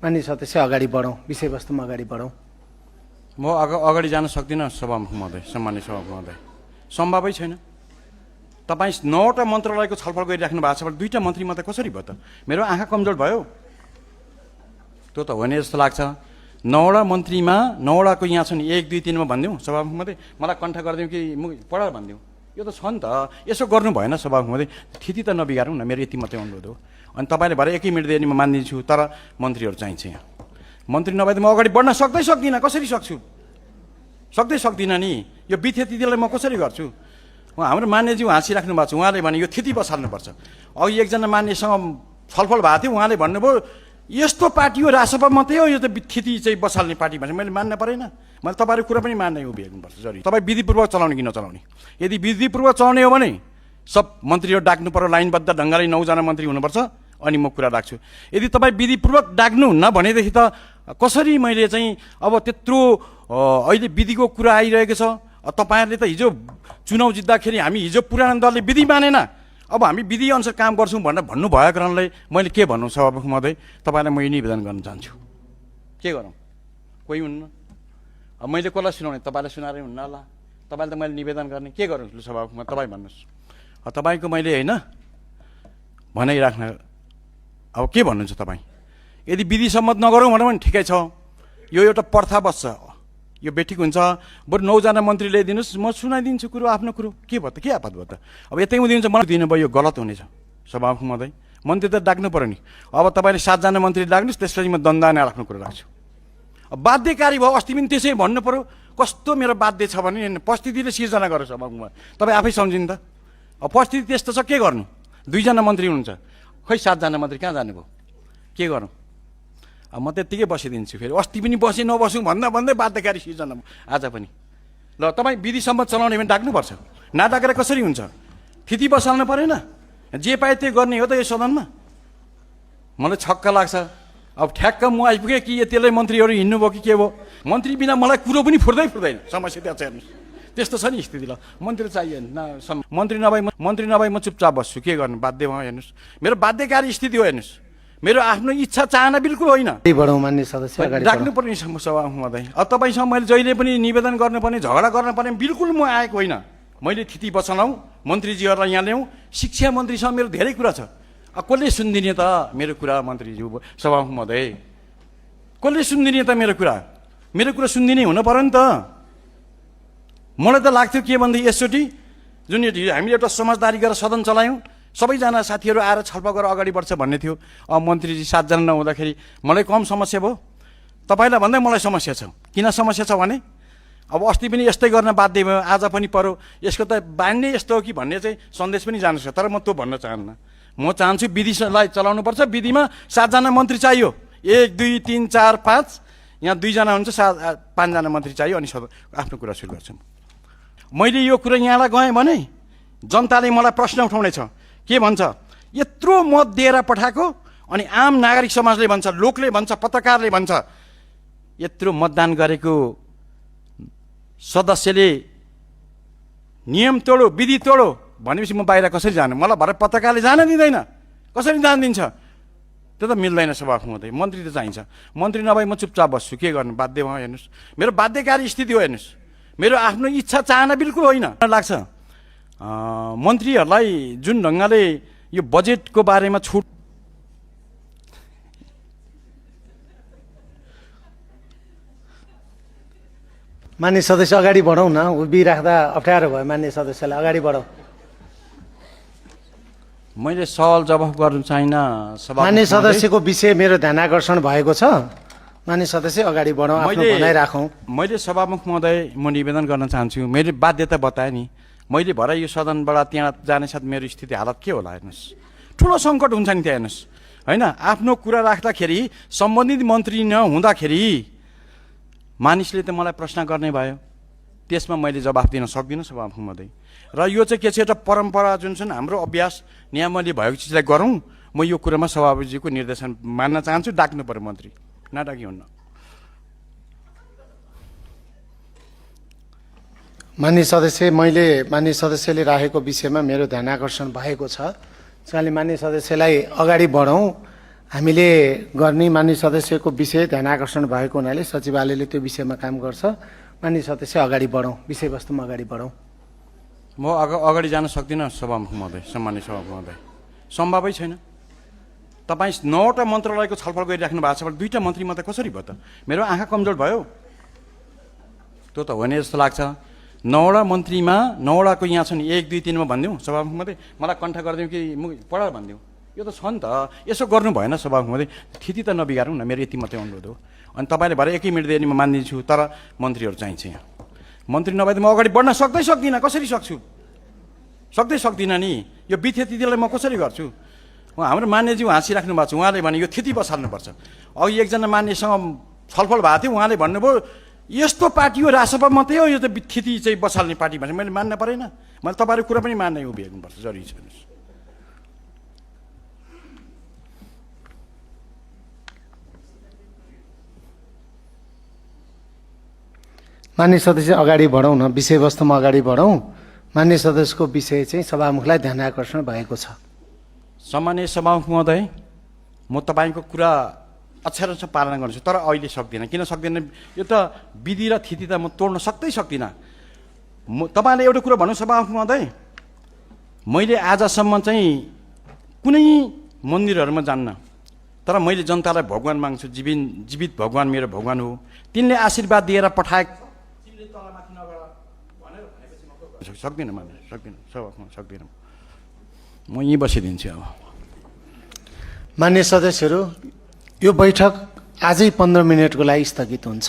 माननीय सदस्य अगाडि बढौँ, विषयवस्तुमा अगाडि बढौँ। म अगाडि जान सक्दिनँ सभामुख महोदय, सम्मान्य सभामुख महोदय, सम्भवै छैन। तपाईँ 9वटा मन्त्रालयको छलफल गरिराख्नु भएको छ भने 2टा मन्त्री मात्रै कसरी भयो त? मेरो आँखा कमजोर भयो? त्यो त होइन जस्तो लाग्छ। 9वटा मन्त्रीमा 9वटाको यहाँ छ नि 1, 2, 3 मा भनिदिउँ सभामुख महोदय, मलाई कण्ठ गरिदिउँ कि पढाएर भनिदिउँ? यो त छ नि त, यसो गर्नु भएन सभामुख महोदय। थिति त नबिगारौँ न, मेरो यति मात्रै अनुरोध हो। अनि तपाईँले भरे 1 मिनट दिए नि म मानिदिन्छु, तर मन्त्रीहरू चाहिन्छ यहाँ। मन्त्री नभए त म अगाडि बढ्न सक्दिनँ। कसरी सक्छु? सक्दिनँ नि। यो बिथेतीलाई म कसरी गर्छु? हाम्रो मान्यज्यू हाँसिराख्नु भएको छ, उहाँले भने यो थिति बसाल्नुपर्छ। अघि एकजना मान्यसँग छलफल भएको थियो, उहाँले भन्नुभयो यस्तो पार्टी हो रासपा मात्रै हो यो त थिति चाहिँ बसाल्ने पार्टी भनेर। मैले मान्न परेन? मैले तपाईँको कुरा पनि मान्नै उभिनुपर्छ जरुरी। तपाईँ विधिपूर्वक चलाउने कि नचलाउने? यदि विधिपूर्वक चलाउने हो भने सब मन्त्रीहरू डाक्नु पर्यो, लाइनबद्ध ढङ्गले 9 जना मन्त्री हुनुपर्छ, अनि म कुरा राख्छु। यदि तपाईँ विधिपूर्वक डाक्नु न भनेदेखि त कसरी मैले चाहिँ अब त्यत्रो अहिले विधिको कुरा आइरहेको छ। तपाईँहरूले त हिजो चुनाव जित्दाखेरि हामी हिजो पुरानो दलले विधि मानेन, अब हामी विधि अनुसार काम गर्छौँ भनेर भन्नुभएको कारणले मैले के भन्नु सभामुख महोदय, तपाईँलाई म यो निवेदन गर्न चाहन्छु। के गरौँ? कोही हुन्न। अब मैले कसलाई सुनाउने? तपाईँलाई सुनाएर हुन्न होला। तपाईँले त मैले निवेदन गर्ने, के गरौँ सभामुखमा? तपाईँ भन्नुहोस्। तपाईँको मैले होइन भनाइराख्न, अब के भन्नुहुन्छ तपाईँ? यदि विधि सम्मत नगरौँ भन्यो भने ठिकै छ, यो एउटा प्रथा बस्छ, यो बेठिक हुन्छ। बरु 9 जना मन्त्री ल्याइदिनुहोस्, म सुनाइदिन्छु कुरो, आफ्नो कुरो। के भयो त? के आपत भयो त? अब यतै दिन्छ मलाई दिनुभयो, यो गलत हुनेछ सभामुख महोदय। मन्त्री त डाक्नु पर्यो नि। अब तपाईँले 7 जना मन्त्री डाक्नुहोस्, त्यसपछि म दण्डाने राख्नु कुरो राख्छु। अब बाध्यकारी भयो, अस्ति पनि त्यसै भन्नु पर्यो। कस्तो मेरो बाध्य छ भने परिस्थितिले सिर्जना गर्यो सभामुखमा, तपाईँ आफै सम्झिनु त। अब परिस्थिति त्यस्तो छ, के गर्नु? 2 जना मन्त्री हुनुहुन्छ, खै 7 जना मन्त्री कहाँ जानुभयो? के गरौँ? अब म त्यत्तिकै बसिदिन्छु। फेरि अस्ति पनि बसेँ नबसौँ भन्दै बाध्यकारी सिर्जना आज पनि। ल तपाईँ विधिसम्म चलाउने भने डाक्नुपर्छ, नडाकेर कसरी हुन्छ? थिति बसाल्नु परेन? जे पाए त्यही गर्ने हो त यो सदनमा? मलाई छक्क लाग्छ। अब ठ्याक्क म आइपुगेँ कि त्यसलाई मन्त्रीहरू हिँड्नुभयो कि के भयो? मन्त्री बिना मलाई कुरो पनि फुर्दैन। समस्या त्यहाँ छ हेर्नुहोस्, त्यस्तो छ नि स्थिति। ल मन्त्री चाहियो न, मन्त्री नभए म चुपचाप बस्छु, के गर्नु? बाध्य भयो हेर्नुहोस्, मेरो बाध्यकारी स्थिति हो हेर्नुहोस्। मेरो आफ्नो इच्छा चाहना बिल्कुल होइन। बढौँ मान्य सदस्य, अगाडि राख्नुपर्ने सभामुख महोदय। अब तपाईँसँग मैले जहिले पनि निवेदन गर्नुपर्ने, झगडा गर्नुपर्ने बिल्कुल म आएको होइन। मैले थिति बचाउँ, मन्त्रीजीहरूलाई यहाँ ल्याउँ। शिक्षा मन्त्रीसँग मेरो धेरै कुरा छ। अब कसले सुनिदिने त मेरो कुरा? मन्त्रीज्यू सभामुख महोदय, कसले सुनिदिने त मेरो कुरा? मेरो कुरा सुनिदिने हुनु पर्यो नि त। मलाई त लाग्थ्यो के भन्दै यसचोटि जुन हामीले एउटा समझदारी गरेर सदन चलायौँ, सबैजना साथीहरू आएर छलफल गरेर अगाडि बढ्छ भन्ने थियो। अब मन्त्रीजी 7 जना नहुँदाखेरि मलाई कम समस्या भयो, तपाईँलाई भन्दै मलाई समस्या छ। किन समस्या छ भने अब अस्ति पनि यस्तै गर्न बाध्य भयो, आज पनि पर्यो। यसको त बान्ने यस्तो हो कि भन्ने चाहिँ सन्देश पनि जानु छ, तर म त्यो भन्न चाहन्न। म चाहन्छु विधिलाई चलाउनुपर्छ। विधिमा 7 जना मन्त्री चाहियो, 1, 2, 3, 4, 5, यहाँ 2 जना हुन्छ, 5 जना मन्त्री चाहियो। अनि आफ्नो कुरा सुरु गर्छु। मैले यो कुरा यहाँलाई गएँ भने जनताले मलाई प्रश्न उठाउनेछ, के भन्छ? यत्रो मत दिएर पठाएको, अनि आम नागरिक समाजले भन्छ, लोकले भन्छ, पत्रकारले भन्छ, यत्रो मतदान गरेको सदस्यले नियम तोडो, विधि तोडो भनेपछि म बाहिर कसरी जानु? मलाई भरे पत्रकारले जान दिँदैन, कसरी जान दिन्छ? त्यो त मिल्दैन सभामुख महोदय। मन्त्री त चाहिन्छ, मन्त्री नभए म चुपचाप बस्छु, के गर्नु? बाध्य भयो हेर्नुहोस्, मेरो बाध्यकारी स्थिति हो हेर्नुहोस्। मेरो आफ्नो इच्छा चाहना बिल्कुल होइन। लाग्छ मन्त्रीहरूलाई जुन ढङ्गले यो बजेटको बारेमा छुट मान्य सदस्य अगाडि बढौँ न, उभिराख्दा अप्ठ्यारो भयो। मान्य सदस्यलाई अगाडि बढौँ। मैले सवाल जवाफ गर्नु चाहिन। मान्य सदस्यको विषय मेरो ध्यान आकर्षण भएको छ। मान्य सदस्य अगाडि बढौँ, आफ्नो भनाइ राखौँ। मैले सभामुख महोदय म निवेदन गर्न चाहन्छु। मैले बाध्यता बताएँ नि, मैले भरे यो सदनबाट त्यहाँ जाने साथ मेरो स्थिति हालत के होला हेर्नुहोस्। ठुलो सङ्कट हुन्छ नि त्यहाँ हेर्नुहोस्, होइन? आफ्नो कुरा राख्दाखेरि सम्बन्धित मन्त्री नहुँदाखेरि मानिसले त मलाई प्रश्न गर्ने भयो, त्यसमा मैले जवाफ दिन सक्दिनँ सभामुख महोदय। र यो चाहिँ के छ, एउटा परम्परा जुन छ हाम्रो अभ्यास नियमले भएको चिजलाई गरौँ। म यो कुरामा सभापतिजीको निर्देशन मान्न चाहन्छु। डाक्नु पर्यो मन्त्री, नडाकी हुन्न। मान्य सदस्यले राखेको विषयमा मेरो ध्यान आकर्षण भएको छ। त्यसकारणले मान्य सदस्यलाई अगाडि बढौँ। हामीले गर्ने मान्य सदस्यको विषय ध्यान आकर्षण भएको हुनाले सचिवालयले त्यो विषयमा काम गर्छ। मान्य सदस्य अगाडि बढौँ, विषयवस्तुमा अगाडि बढौँ। म अगाडि जान सक्दिनँ सभामुख महोदय, सम्मान्य सभामुख महोदय, सम्भवै छैन। तपाईँ 9वटा मन्त्रालयको छलफल गरिराख्नु भएको छ भने 2टा मन्त्री मात्रै कसरी भयो त? मेरो आँखा कमजोर भयो? त्यो त होइन जस्तो लाग्छ। 9वटा मन्त्रीमा 9वटाको यहाँ छ नि 1, 2, 3 मा भनिदिउँ सभामुख महोदय, मलाई कण्ठ गरिदिउँ कि पढाएर भनिदिउँ? यो त छ नि त। यसो गर्नु भएन सभामुख महोदय, स्थिति त नबिगारौँ न। मेरो यति मात्रै अनुरोध हो। अनि तपाईँले भरे 1 मिनट दिए नि म मानिदिन्छु, तर मन्त्रीहरू चाहिन्छ यहाँ। मन्त्री नभए त म अगाडि बढ्न सक्दिनँ। कसरी सक्छु? सक्दिनँ नि। यो बिथेतीलाई म कसरी गर्छु? हाम्रो मान्यज्यू हाँसिराख्नु भएको छ। उहाँले भने यो थिति बसाल्नुपर्छ। अघि एकजना मान्यसँग छलफल भएको थियो, उहाँले भन्नुभयो यस्तो पार्टी हो रासपा मात्रै हो यो त थिति चाहिँ बसाल्ने पार्टी भने। मैले मान्न परेन? मैले तपाईँहरूको कुरा पनि मान्नै उभिनुपर्छ, जरुरी छ। मान्य सदस्य अगाडि बढौँ न, विषयवस्तुमा अगाडि बढौँ। मान्य सदस्यको विषय चाहिँ सभामुखलाई ध्यान आकर्षण भएको छ। सम्मान्य सभामुख महोदय, म तपाईँको कुरा अक्षरशः पालना गर्छु, तर अहिले सक्दिनँ। किन सक्दिनँ? यो त विधि र थिति त म तोड्न सक्दिनँ। तपाईँले एउटा कुरा भन्नु सभामुख महोदय, मैले आजसम्म चाहिँ कुनै मन्दिरहरूमा जान्न, तर मैले जनतालाई भगवान माग्छु। जीवित भगवान मेरो भगवान हो। तिनले आशीर्वाद दिएर पठाए सक्दिनँ मान्नु, सक्दिनँ। म यहीँ बसिदिन्छु। अब मान्य सदस्यहरू, यो बैठक आजै 15 मिनटको लागि स्थगित हुन्छ।